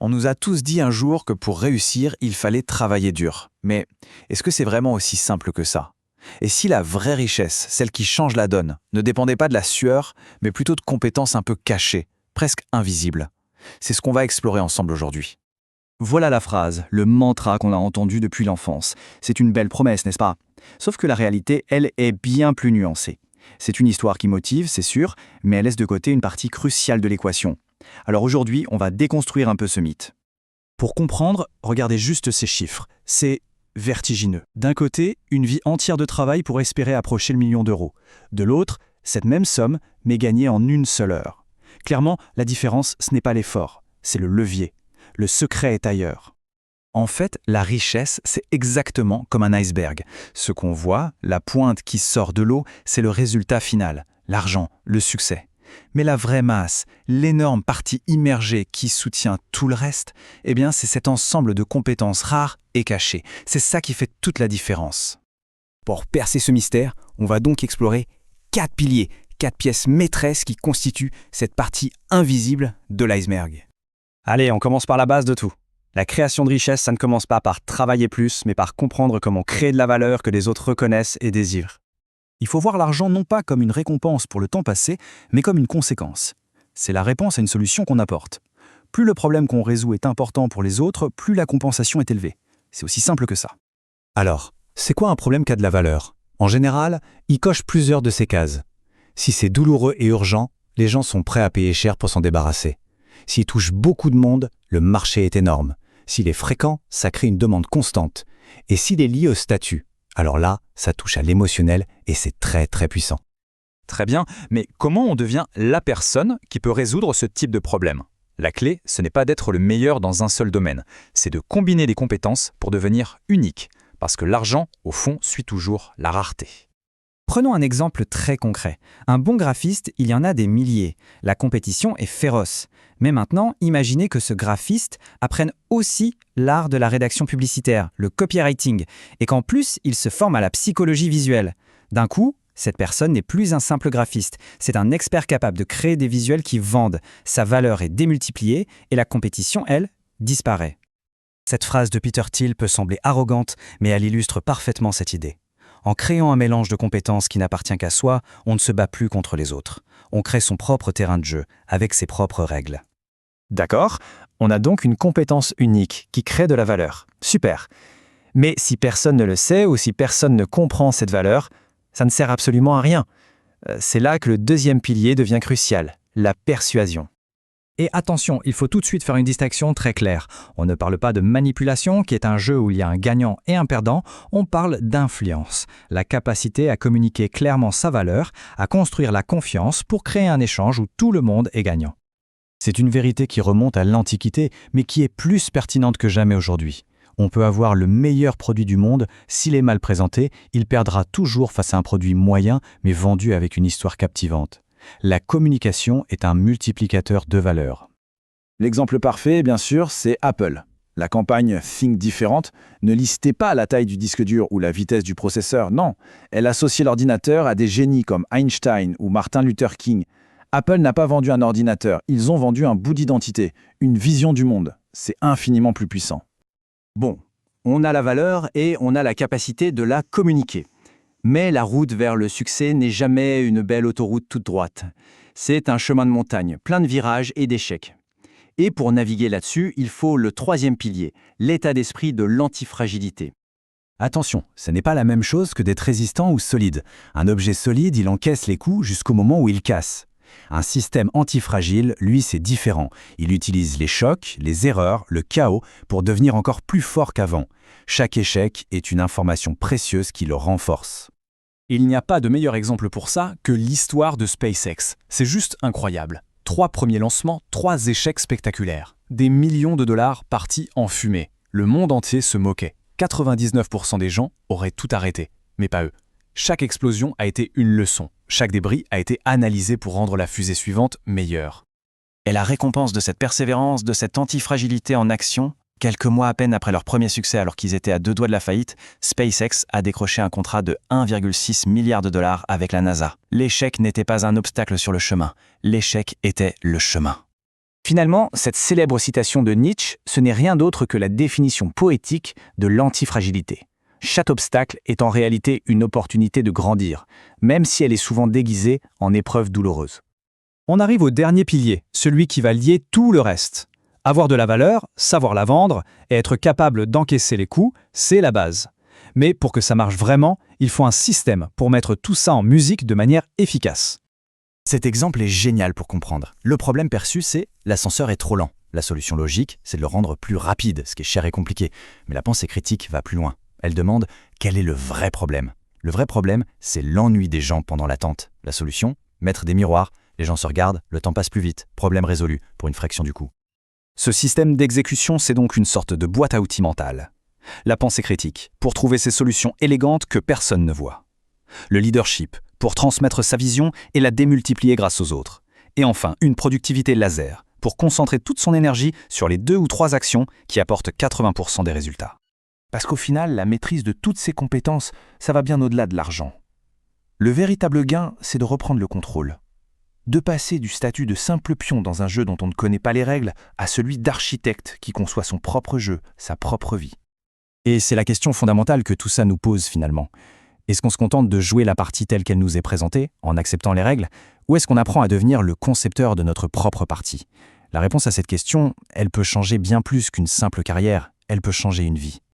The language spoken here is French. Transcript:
On nous a tous dit un jour que pour réussir, il fallait travailler dur. Mais est-ce que c'est vraiment aussi simple que ça? Et si la vraie richesse, celle qui change la donne, ne dépendait pas de la sueur, mais plutôt de compétences un peu cachées, presque invisibles? C'est ce qu'on va explorer ensemble aujourd'hui. Voilà la phrase, le mantra qu'on a entendu depuis l'enfance. C'est une belle promesse, n'est-ce pas? Sauf que la réalité, elle, est bien plus nuancée. C'est une histoire qui motive, c'est sûr, mais elle laisse de côté une partie cruciale de l'équation. Alors aujourd'hui, on va déconstruire un peu ce mythe. Pour comprendre, regardez juste ces chiffres. C'est vertigineux. D'un côté, une vie entière de travail pour espérer approcher le million d'euros. De l'autre, cette même somme, mais gagnée en une seule heure. Clairement, la différence, ce n'est pas l'effort, c'est le levier. Le secret est ailleurs. En fait, la richesse, c'est exactement comme un iceberg. Ce qu'on voit, la pointe qui sort de l'eau, c'est le résultat final, l'argent, le succès. Mais la vraie masse, l'énorme partie immergée qui soutient tout le reste, eh bien, c'est cet ensemble de compétences rares et cachées. C'est ça qui fait toute la différence. Pour percer ce mystère, on va donc explorer 4 piliers, 4 pièces maîtresses qui constituent cette partie invisible de l'iceberg. Allez, on commence par la base de tout. La création de richesse, ça ne commence pas par travailler plus, mais par comprendre comment créer de la valeur que les autres reconnaissent et désirent. Il faut voir l'argent non pas comme une récompense pour le temps passé, mais comme une conséquence. C'est la réponse à une solution qu'on apporte. Plus le problème qu'on résout est important pour les autres, plus la compensation est élevée. C'est aussi simple que ça. Alors, c'est quoi un problème qui a de la valeur? En général, il coche plusieurs de ces cases. Si c'est douloureux et urgent, les gens sont prêts à payer cher pour s'en débarrasser. S'il touche beaucoup de monde, le marché est énorme. S'il est fréquent, ça crée une demande constante. Et s'il est lié au statut, alors là, ça touche à l'émotionnel et c'est très très puissant. Très bien, mais comment on devient la personne qui peut résoudre ce type de problème? La clé, ce n'est pas d'être le meilleur dans un seul domaine, c'est de combiner les compétences pour devenir unique, parce que l'argent, au fond, suit toujours la rareté. Prenons un exemple très concret. Un bon graphiste, il y en a des milliers. La compétition est féroce. Mais maintenant, imaginez que ce graphiste apprenne aussi l'art de la rédaction publicitaire, le copywriting, et qu'en plus, il se forme à la psychologie visuelle. D'un coup, cette personne n'est plus un simple graphiste. C'est un expert capable de créer des visuels qui vendent. Sa valeur est démultipliée et la compétition, elle, disparaît. Cette phrase de Peter Thiel peut sembler arrogante, mais elle illustre parfaitement cette idée. En créant un mélange de compétences qui n'appartient qu'à soi, on ne se bat plus contre les autres. On crée son propre terrain de jeu, avec ses propres règles. D'accord, on a donc une compétence unique qui crée de la valeur. Super. Mais si personne ne le sait ou si personne ne comprend cette valeur, ça ne sert absolument à rien. C'est là que le deuxième pilier devient crucial, la persuasion. Et attention, il faut tout de suite faire une distinction très claire. On ne parle pas de manipulation, qui est un jeu où il y a un gagnant et un perdant. On parle d'influence, la capacité à communiquer clairement sa valeur, à construire la confiance pour créer un échange où tout le monde est gagnant. C'est une vérité qui remonte à l'Antiquité, mais qui est plus pertinente que jamais aujourd'hui. On peut avoir le meilleur produit du monde, s'il est mal présenté, il perdra toujours face à un produit moyen, mais vendu avec une histoire captivante. La communication est un multiplicateur de valeur. L'exemple parfait, bien sûr, c'est Apple. La campagne Think Different ne listait pas la taille du disque dur ou la vitesse du processeur, non. Elle associait l'ordinateur à des génies comme Einstein ou Martin Luther King. Apple n'a pas vendu un ordinateur, ils ont vendu un bout d'identité, une vision du monde. C'est infiniment plus puissant. Bon, on a la valeur et on a la capacité de la communiquer. Mais la route vers le succès n'est jamais une belle autoroute toute droite. C'est un chemin de montagne, plein de virages et d'échecs. Et pour naviguer là-dessus, il faut le troisième pilier, l'état d'esprit de l'antifragilité. Attention, ce n'est pas la même chose que d'être résistant ou solide. Un objet solide, il encaisse les coups jusqu'au moment où il casse. Un système antifragile, lui, c'est différent. Il utilise les chocs, les erreurs, le chaos pour devenir encore plus fort qu'avant. Chaque échec est une information précieuse qui le renforce. Il n'y a pas de meilleur exemple pour ça que l'histoire de SpaceX. C'est juste incroyable. 3 premiers lancements, 3 échecs spectaculaires. Des millions de dollars partis en fumée. Le monde entier se moquait. 99% des gens auraient tout arrêté, mais pas eux. Chaque explosion a été une leçon. Chaque débris a été analysé pour rendre la fusée suivante meilleure. Et la récompense de cette persévérance, de cette antifragilité en action, quelques mois à peine après leur premier succès alors qu'ils étaient à 2 doigts de la faillite, SpaceX a décroché un contrat de 1,6 milliard de dollars avec la NASA. L'échec n'était pas un obstacle sur le chemin, l'échec était le chemin. Finalement, cette célèbre citation de Nietzsche, ce n'est rien d'autre que la définition poétique de l'antifragilité. Chaque obstacle est en réalité une opportunité de grandir, même si elle est souvent déguisée en épreuve douloureuse. On arrive au dernier pilier, celui qui va lier tout le reste. Avoir de la valeur, savoir la vendre et être capable d'encaisser les coups, c'est la base. Mais pour que ça marche vraiment, il faut un système pour mettre tout ça en musique de manière efficace. Cet exemple est génial pour comprendre. Le problème perçu, c'est l'ascenseur est trop lent. La solution logique, c'est de le rendre plus rapide, ce qui est cher et compliqué. Mais la pensée critique va plus loin. Elle demande quel est le vrai problème. Le vrai problème, c'est l'ennui des gens pendant l'attente. La solution, mettre des miroirs. Les gens se regardent, le temps passe plus vite. Problème résolu, pour une fraction du coût. Ce système d'exécution, c'est donc une sorte de boîte à outils mentale. La pensée critique, pour trouver ces solutions élégantes que personne ne voit. Le leadership, pour transmettre sa vision et la démultiplier grâce aux autres. Et enfin, une productivité laser, pour concentrer toute son énergie sur les 2 ou 3 actions qui apportent 80% des résultats. Parce qu'au final, la maîtrise de toutes ces compétences, ça va bien au-delà de l'argent. Le véritable gain, c'est de reprendre le contrôle. De passer du statut de simple pion dans un jeu dont on ne connaît pas les règles à celui d'architecte qui conçoit son propre jeu, sa propre vie. Et c'est la question fondamentale que tout ça nous pose finalement. Est-ce qu'on se contente de jouer la partie telle qu'elle nous est présentée, en acceptant les règles, ou est-ce qu'on apprend à devenir le concepteur de notre propre partie? La réponse à cette question, elle peut changer bien plus qu'une simple carrière, elle peut changer une vie.